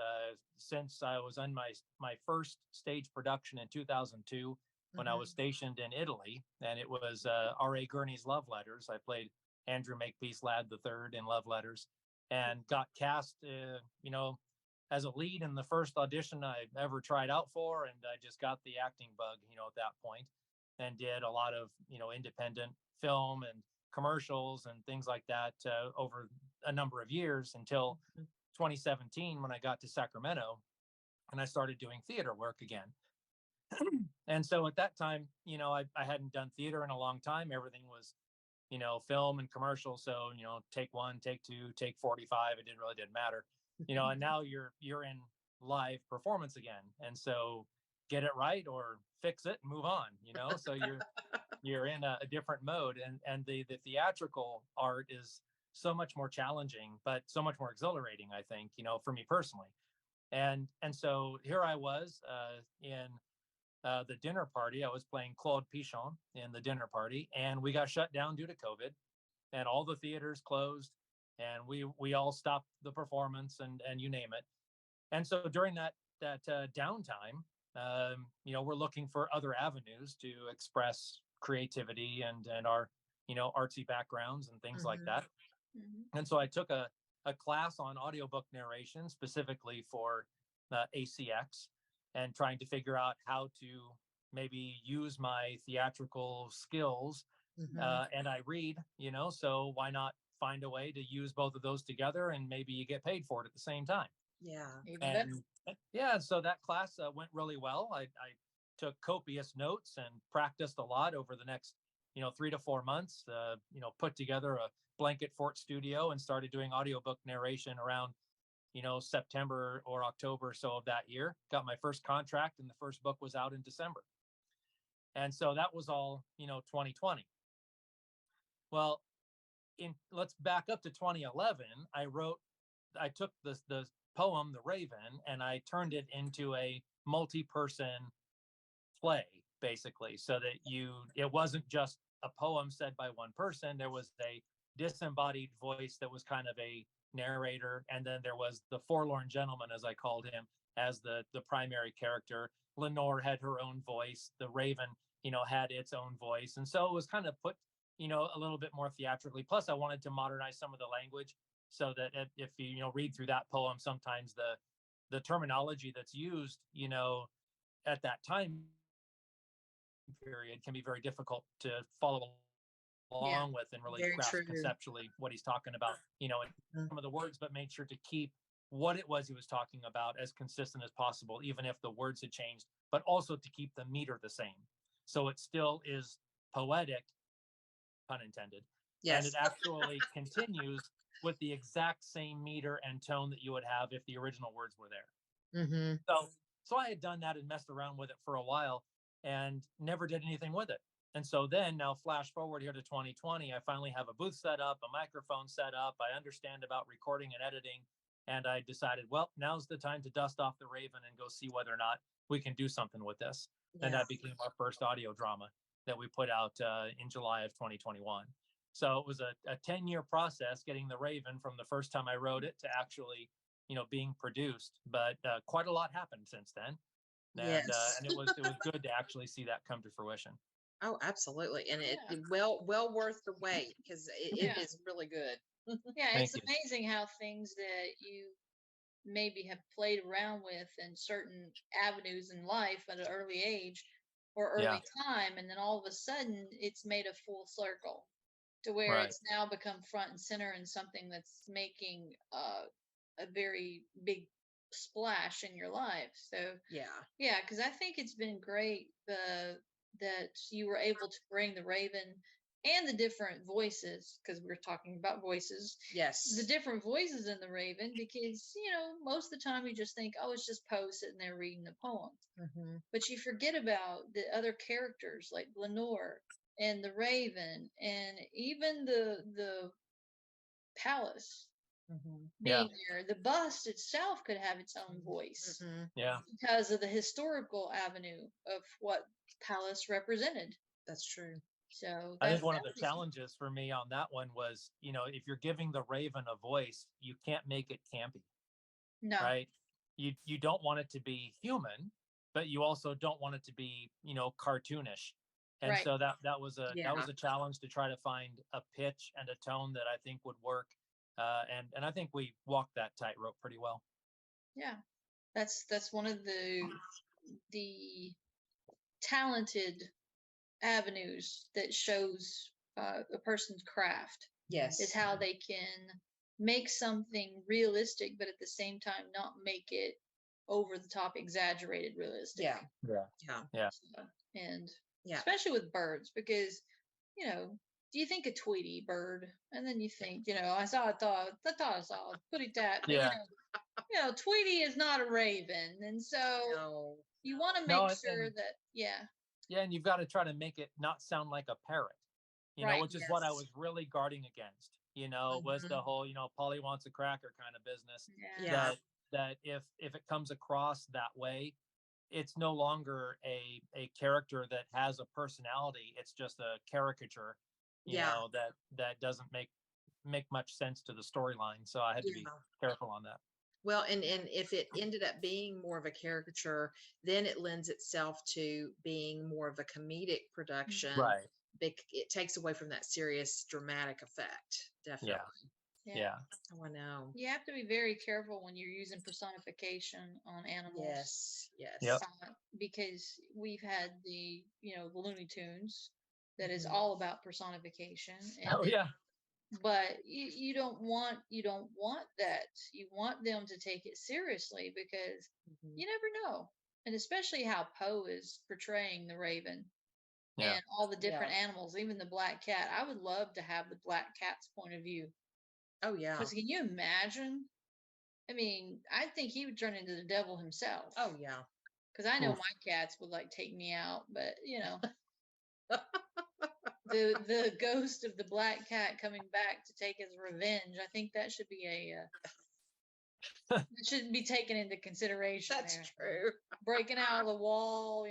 since I was on my first stage production in 2002 when I was stationed in Italy, and it was R.A. Gurney's Love Letters. I played Andrew Makepeace Ladd III in Love Letters, and got cast, as a lead in the first audition I ever tried out for, and I just got the acting bug, at that point, and did a lot of, independent film and commercials and things like that over a number of years until 2017, when I got to Sacramento and I started doing theater work again. And so at that time, I hadn't done theater in a long time. Everything was, film and commercial. So, take one, take two, take 45. It didn't matter, and now you're in live performance again. And so get it right or fix it and move on, so you're in a different mode, and the theatrical art is so much more challenging, but so much more exhilarating, I think, for me personally. And so here I was in the dinner party. I was playing Claude Pichon in the dinner party, and we got shut down due to COVID, and all the theaters closed, and we all stopped the performance, and you name it. And so during that downtime, we're looking for other avenues to express creativity and our, artsy backgrounds and things like that. And so I took a class on audiobook narration specifically for ACX, and trying to figure out how to maybe use my theatrical skills. And I read, so why not find a way to use both of those together, and maybe you get paid for it at the same time. Yeah. And yeah, so that class went really well. I took copious notes and practiced a lot over the next, 3 to 4 months, put together a blanket fort studio and started doing audiobook narration around, September or October or so of that year. Got my first contract, and the first book was out in December. And so that was all, 2020. Well, let's back up to 2011. I took the poem, The Raven, and I turned it into a multi-person play, basically, so that it wasn't just a poem said by one person. There was a disembodied voice that was kind of a narrator, and then there was the forlorn gentleman, as I called him, as the primary character. Lenore had her own voice. The Raven, had its own voice, and so it was kind of put, a little bit more theatrically. Plus, I wanted to modernize some of the language, so that if you read through that poem, sometimes the terminology that's used, at that time period can be very difficult to follow along with and really grasp conceptually what he's talking about, in some of the words, but made sure to keep what it was he was talking about as consistent as possible, even if the words had changed, but also to keep the meter the same. So it still is poetic, pun intended. Yes. And it actually continues with the exact same meter and tone that you would have if the original words were there. So I had done that and messed around with it for a while and never did anything with it. And so then now flash forward here to 2020, I finally have a booth set up, a microphone set up. I understand about recording and editing. And I decided, well, now's the time to dust off the Raven and go see whether or not we can do something with this. And that became our first audio drama that we put out in July of 2021. So it was a 10-year process getting the Raven from the first time I wrote it to actually, being produced. But quite a lot happened since then. And it was good to actually see that come to fruition. Oh, absolutely. And it well worth the wait, because it is really good. Yeah, Thank it's you. amazing how things that you maybe have played around with in certain avenues in life at an early age or early time, and then all of a sudden it's made a full circle to where Right. it's now become front and center in something that's making a very big splash in your life. So yeah, because I think it's been great that you were able to bring the Raven and the different voices, because we're talking about voices. Yes. The different voices in the Raven, because most of the time you just think, oh, it's just Poe sitting there reading the poem. But you forget about the other characters like Lenore and the Raven, and even the palace being there. The bust itself could have its own voice. Yeah. Because of the historical avenue of what palace represented. That's true. So I think one of the challenges for me on that one was, if you're giving the Raven a voice, you can't make it campy. No. Right? You don't want it to be human, but you also don't want it to be, cartoonish. And so that was a challenge to try to find a pitch and a tone that I think would work. And I think we walked that tightrope pretty well. Yeah. That's one of the talented avenues that shows a person's craft. Yes. Is how they can make something realistic, but at the same time not make it over the top, exaggerated realistic. Yeah. So, and especially with birds, because do you think a Tweety bird, and then you think, I thought I saw a pretty tat, but Tweety is not a raven, and so you want to make sure that Yeah, and you've got to try to make it not sound like a parrot, which is what I was really guarding against, was the whole, Polly wants a cracker kind of business. Yeah. That if it comes across that way, it's no longer a character that has a personality. It's just a caricature, that doesn't make much sense to the storyline. So I had to be careful on that. Well, and if it ended up being more of a caricature, then it lends itself to being more of a comedic production. Right. It takes away from that serious dramatic effect. Definitely. Yeah. Oh, I know. You have to be very careful when you're using personification on animals. Yes. Because we've had the Looney Tunes that is all about personification. And but you don't want that. You want them to take it seriously, because you never know. And especially how Poe is portraying the Raven and all the different animals, even the black cat. I would love to have the black cat's point of view. Oh, yeah. Because can you imagine? I mean, I think he would turn into the devil himself. Oh, yeah. Because I know my cats would take me out, but the ghost of the black cat coming back to take his revenge. I think that should be that should be taken into consideration. That's true. Breaking out of the wall,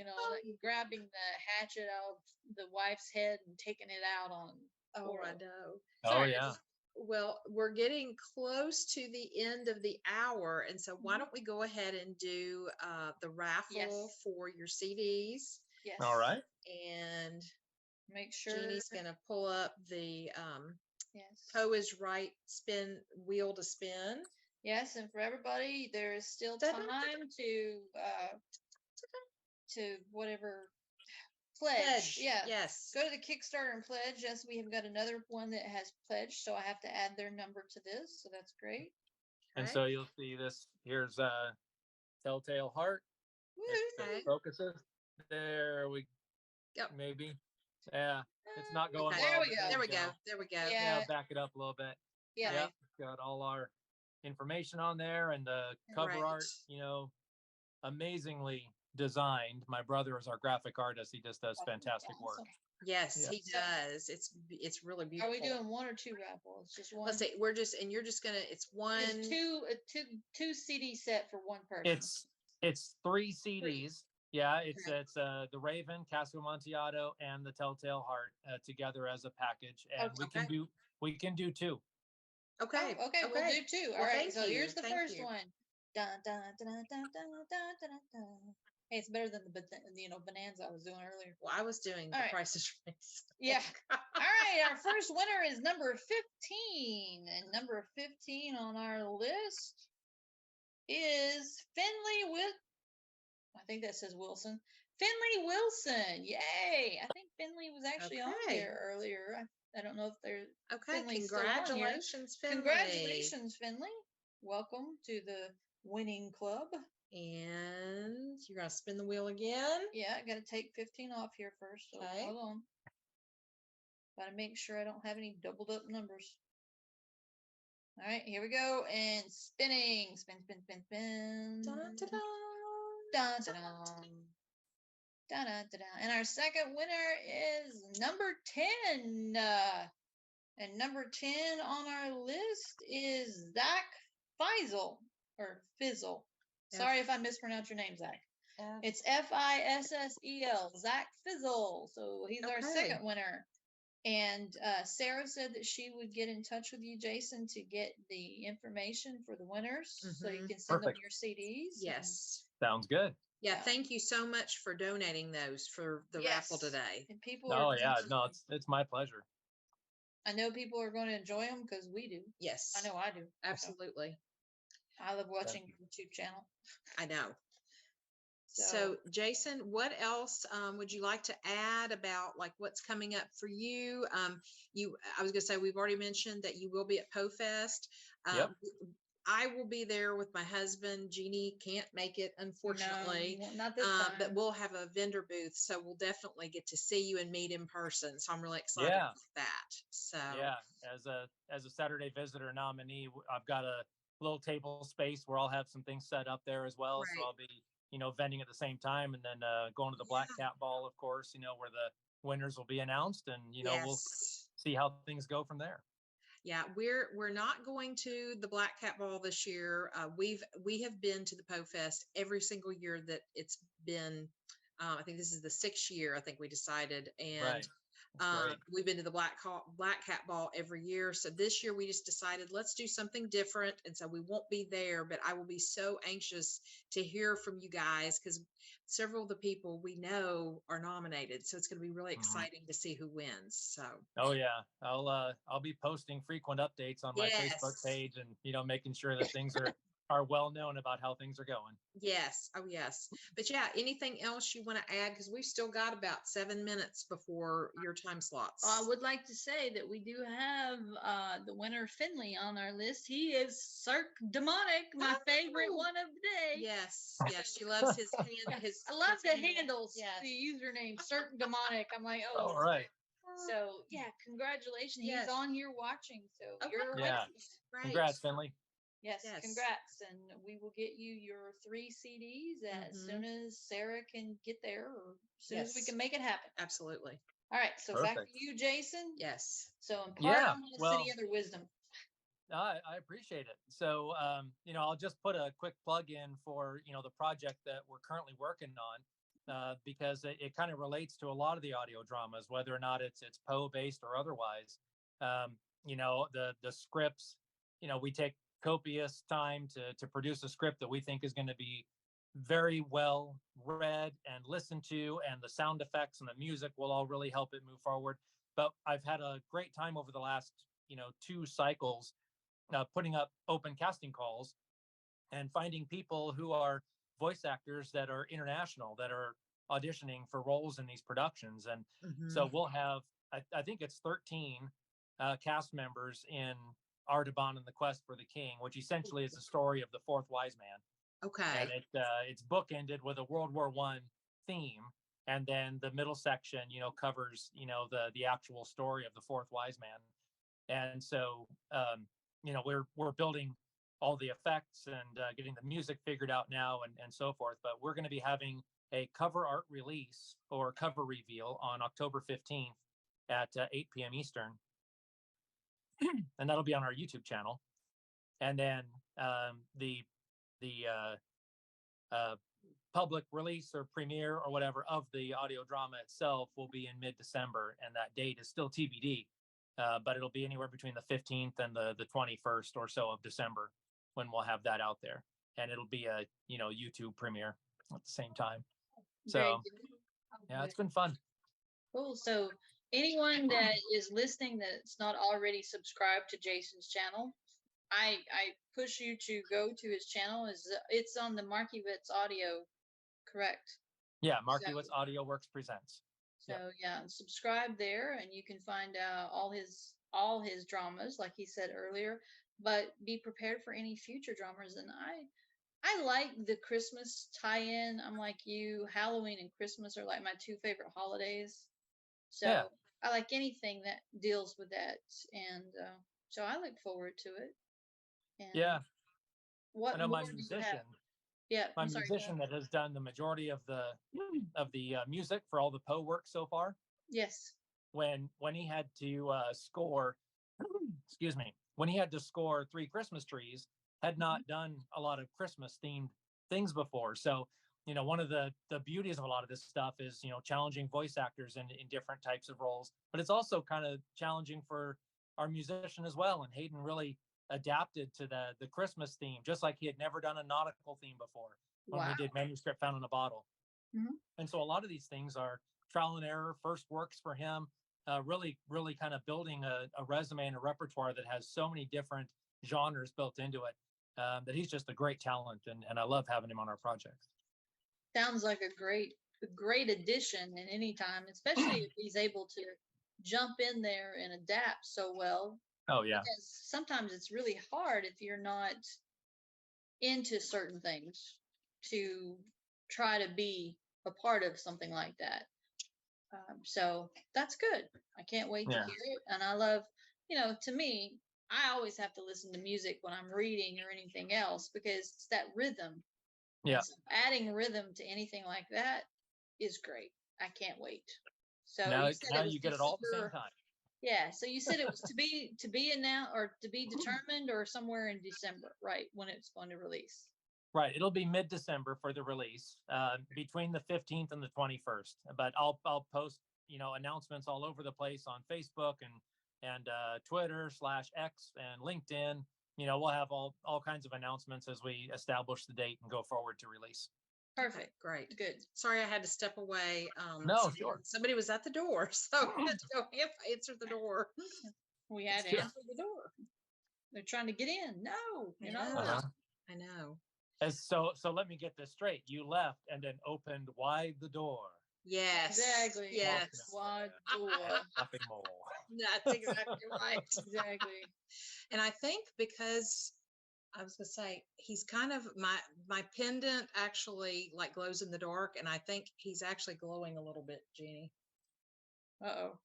grabbing the hatchet out of the wife's head and taking it out on. Oh, I know. Sorry. Oh, yeah. Well, we're getting close to the end of the hour, and so why don't we go ahead and do the raffle for your CDs? Yes. All right. And make sure Jeannie's going to pull up the Poe is Right wheel to spin. Yes, and for everybody, there is still time to whatever. Pledge. Yeah. Yes. Go to the Kickstarter and pledge. Yes, we have got another one that has pledged, so I have to add their number to this. So that's great. And so you'll see this. Here's Telltale Heart. It focuses. There we go. Maybe. Yeah. It's not going well. There we go. There we go. There we go. Yeah. Back it up a little bit. Yeah. Yep. Got all our information on there, and the cover art, amazingly designed. My brother is our graphic artist. He just does fantastic work. Awesome. Yes, Yeah. he does. It's really Are beautiful. we doing one or two raffles? Just one. Let's see. You're just gonna. It's one. It's two CD set for one person. It's 3 CDs. Three. Yeah, it's Okay. it's the Raven, Castle Amontillado, and the Telltale Heart together as a package, and Okay. we can do 2. Okay. Oh, okay, we'll do two. All Well, right. thank So you. here's the Thank first you. one. Dun, dun, dun, dun, dun, dun, dun, dun, dun. Hey, it's better than the bonanza I was doing earlier. Well, I was doing All the right. Price is Right. Yeah. All right. Our first winner is number 15, and number 15 on our list is Finley with. I think that says Wilson. Finley Wilson. Yay! I think Finley was actually on Okay. here earlier. I don't know if there's. Okay. Finley's still on here. Congratulations, Finley. Congratulations, Finley. Welcome to the winning club. And you're gonna spin the wheel again. Yeah, I got to take 15 off here first. So Okay. hold on. Got to make sure I don't have any doubled up numbers. All right, here we go. And spinning. Spin, spin, spin, spin. Dun, dun, dun. Dun, dun, dun. Dun, dun, dun, dun. And our second winner is number 10. And number 10 on our list is Zach Fizzle. Or Fizzle. Sorry if I mispronounce your name, Zach. It's Fissel, Zach Fizzle. So he's our second winner. And Sarah said that she would get in touch with you, Jason, to get the information for the winners so you can send them your CDs. Yes. Sounds good. Yeah, thank you so much for donating those for the raffle today. And people no, it's my pleasure. I know people are going to enjoy them because we do. Yes. I know I do. Absolutely. I love watching YouTube channel. I know. So Jason, what else would you like to add about like what's coming up for you? I was gonna say we've already mentioned that you will be at Poe Fest. Yep. I will be there with my husband. Jeannie can't make it, unfortunately. No, not this time. But we'll have a vendor booth, so we'll definitely get to see you and meet in person. So I'm really excited about that. So yeah, as a Saturday visitor nominee, I've got a little table space where I'll have some things set up there as well. Right. So I'll be, vending at the same time, and then going to the Black Cat Ball, of course, where the winners will be announced, and we'll see how things go from there. Yeah, we're not going to the Black Cat Ball this year. We have been to the Poe Fest every single year that it's been. I think this is the 6th year. I think we decided, and we've been to the Black Cat Ball every year. So this year we just decided let's do something different, and so we won't be there. But I will be so anxious to hear from you guys because several of the people we know are nominated. So it's going to be really exciting to see who wins. So I'll be posting frequent updates on my Facebook page, and making sure that things are well known about how things are going. Yes. Oh, yes. But yeah, anything else you want to add? Because we've still got about 7 minutes before your time slots. I would like to say that we do have the winner Finley on our list. He is Cirque Demonic, my favorite one of the day. Yes. Yes. She loves his hand. I love the handles. Yes. The username Cirque Demonic. I'm like, oh, all right. So yeah, congratulations. He's on here watching. So you're Great. Congrats, Finley. Yes, congrats. And we will get you your 3 CDs as soon as Sarah can get there, or as soon as we can make it happen. Absolutely. All right. So back to you, Jason. Yes. So impart on us any other wisdom. I appreciate it. So, I'll just put a quick plug in for, the project that we're currently working on, because it kind of relates to a lot of the audio dramas, whether or not it's Poe based or otherwise. The scripts, we take copious time to produce a script that we think is going to be very well read and listened to, and the sound effects and the music will all really help it move forward. But I've had a great time over the last 2 cycles putting up open casting calls and finding people who are voice actors that are international, that are auditioning for roles in these productions. And so we'll have, I think it's 13 cast members in Artaban and the Quest for the King, which essentially is the story of the fourth wise man. Okay. And it's bookended with a World War I theme, and then the middle section, covers the actual story of the fourth wise man. And so we're building all the effects and getting the music figured out now, and so forth. But we're going to be having a cover art release or cover reveal on October 15th at 8 p.m. Eastern. And that'll be on our YouTube channel. And then the public release or premiere or whatever of the audio drama itself will be in mid-December, and that date is still TBD, but it'll be anywhere between the 15th and the 21st or so of December when we'll have that out there, and it'll be a YouTube premiere at the same time. So yeah, it's been fun. Cool. So anyone that is listening that's not already subscribed to Jason's channel, I push you to go to his channel. It's on the Markiewitz Audio, correct? Yeah, Markiewitz Audio Works presents. So yeah, subscribe there, and you can find out all his dramas, like he said earlier. But be prepared for any future dramas. And I like the Christmas tie-in. I'm like you. Halloween and Christmas are like my two favorite holidays. So Yeah. I like anything that deals with that, and so I look forward to it. And Yeah. what I know more my do you musician. have? Yeah, My I'm sorry, musician that has done the majority of the music for all the Poe work so far. Yes. When he had to score, excuse me, when he had to score 3 Christmas trees, had not done a lot of Christmas themed things before. So, one of the beauties of a lot of this stuff is, challenging voice actors in different types of roles, but it's also kind of challenging for our musician as well. And Hayden really adapted to the Christmas theme, just like he had never done a nautical theme before when we did Manuscript Found in a Bottle. And so a lot of these things are trial and error, first works for him, really kind of building a resume and a repertoire that has so many different genres built into it, that he's just a great talent, and I love having him on our project. Sounds like a great addition at any time, especially if he's able to jump in there and adapt so well. Oh yeah. Because sometimes it's really hard if you're not into certain things to try to be a part of something like that. So that's good. I can't wait to hear it. And I love, to me, I always have to listen to music when I'm reading or anything else because it's that rhythm. Yeah. So adding rhythm to anything like that is great. I can't wait. So now you you get it all at the same time. Yeah. So you said it was to be announced or to be determined or somewhere in December, right? When it's going to release. Right. It'll be mid-December for the release, between the 15th and the 21st. But I'll post, announcements all over the place on Facebook and Twitter/X and LinkedIn. We'll have all kinds of announcements as we establish the date and go forward to release. Perfect. Great. Good. Sorry, I had to step away. No, sure. Somebody was at the door, so I had to go answer the door. We had to answer the door. They're trying to get in. No, you're not allowed. I know. So let me get this straight. You left and then opened wide the door. Yes. Exactly. Yes. Wide door. Nothing more. That's exactly right. Exactly. And I think because I was gonna say he's kind of my pendant actually like glows in the dark, and I think he's actually glowing a little bit, Jeannie. Uh-oh.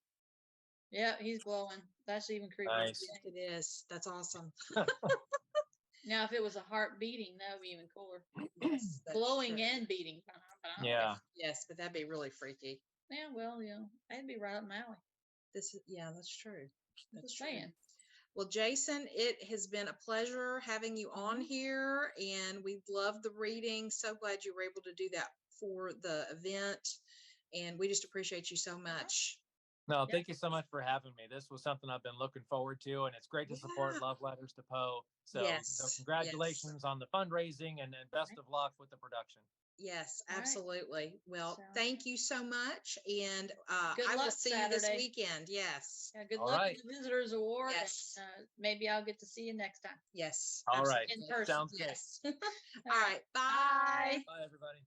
Yeah, he's glowing. That's even creepier. Nice. It is. That's awesome. Now, if it was a heart beating, that would be even cooler. Yes, that's Glowing true. and beating. Yeah. Yes, but that'd be really freaky. Yeah, well, that'd be right up my alley. That's true. Just saying. Well, Jason, it has been a pleasure having you on here, and we loved the reading. So glad you were able to do that for the event, and we just appreciate you so much. No, thank you so much for having me. This was something I've been looking forward to, and it's great to support Love Letters to Poe. So, congratulations on the fundraising, and best of luck with the production. Yes, absolutely. Right. Well, thank you so much, and good I luck will see Saturday. You this weekend. Yes. Yeah, good luck at the Visitors Award. Yes. And, maybe I'll get to see you next time. Yes. All right. In person. Sounds good. All right. Bye. Bye, everybody.